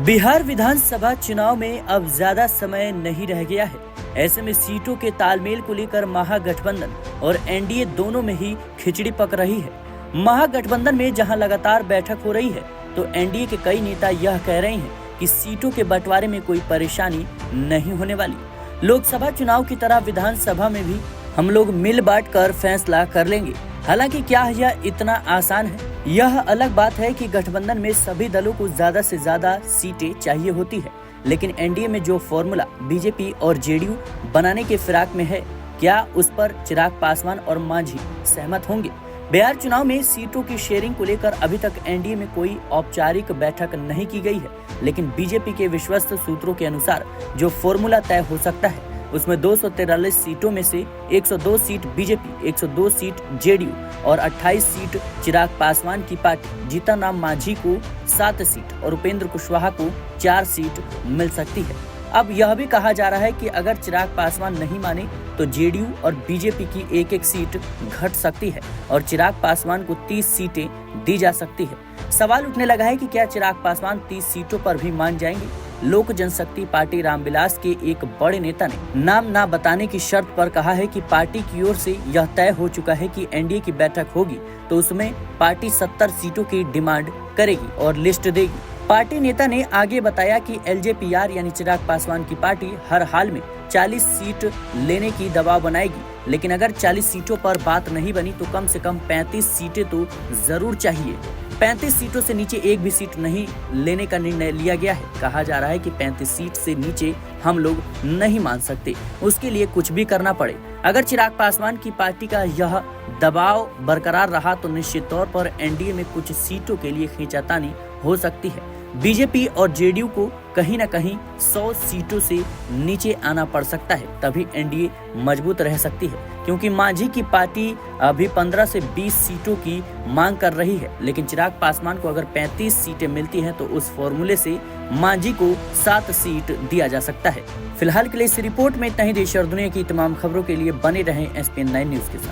बिहार विधानसभा चुनाव में अब ज्यादा समय नहीं रह गया है। ऐसे में सीटों के तालमेल को लेकर महागठबंधन और एनडीए दोनों में ही खिचड़ी पक रही है। महागठबंधन में जहां लगातार बैठक हो रही है, तो एनडीए के कई नेता यह कह रहे हैं कि सीटों के बंटवारे में कोई परेशानी नहीं होने वाली। लोकसभा चुनाव की तरह विधानसभा में भी हम लोग मिल बांट कर फैसला कर लेंगे। हालांकि क्या यह इतना आसान है? यह अलग बात है कि गठबंधन में सभी दलों को ज्यादा से ज्यादा सीटें चाहिए होती है, लेकिन एनडीए में जो फॉर्मूला बीजेपी और जेडीयू बनाने के फिराक में है, क्या उस पर चिराग पासवान और मांझी सहमत होंगे? बिहार चुनाव में सीटों की शेयरिंग को लेकर अभी तक एनडीए में कोई औपचारिक बैठक नहीं की गई है, लेकिन बीजेपी के विश्वस्त सूत्रों के अनुसार जो फॉर्मूला तय हो सकता है, उसमें 243 सीटों में से 102 सीट बीजेपी, 102 सीट जेडीयू और 28 सीट चिराग पासवान की पार्टी, जीतन राम मांझी को 7 सीट और उपेंद्र कुशवाहा को 4 सीट मिल सकती है। अब यह भी कहा जा रहा है कि अगर चिराग पासवान नहीं माने तो जेडीयू और बीजेपी की एक सीट घट सकती है और चिराग पासवान को 30 सीटें दी जा सकती है। सवाल उठने लगा है कि क्या चिराग पासवान 30 सीटों पर भी मान जाएंगे? लोक जनशक्ति पार्टी रामविलास के एक बड़े नेता ने नाम ना बताने की शर्त पर कहा है कि पार्टी की ओर से यह तय हो चुका है कि एनडीए की बैठक होगी तो उसमें पार्टी 70 सीटों की डिमांड करेगी और लिस्ट देगी। पार्टी नेता ने आगे बताया कि एलजेपीआर यानी चिराग पासवान की पार्टी हर हाल में 40 सीट लेने की दबाव बनाएगी, लेकिन अगर 40 सीटों पर बात नहीं बनी तो कम से कम 35 सीटें तो जरूर चाहिए। 35 सीटों से नीचे एक भी सीट नहीं लेने का निर्णय लिया गया है। कहा जा रहा है कि 35 सीट से नीचे हम लोग नहीं मान सकते, उसके लिए कुछ भी करना पड़े। अगर चिराग पासवान की पार्टी का यह दबाव बरकरार रहा तो निश्चित तौर पर एनडीए में कुछ सीटों के लिए खींचातानी हो सकती है। बीजेपी और जेडीयू को कहीं न कहीं 100 सीटों से नीचे आना पड़ सकता है, तभी एनडीए मजबूत रह सकती है, क्योंकि मांझी की पार्टी अभी 15 से 20 सीटों की मांग कर रही है। लेकिन चिराग पासवान को अगर 35 सीटें मिलती हैं तो उस फॉर्मूले से मांझी को 7 सीट दिया जा सकता है। फिलहाल के लिए इस रिपोर्ट में इतना ही। देश और दुनिया की तमाम खबरों के लिए बने रहें SPN9 न्यूज के साथ।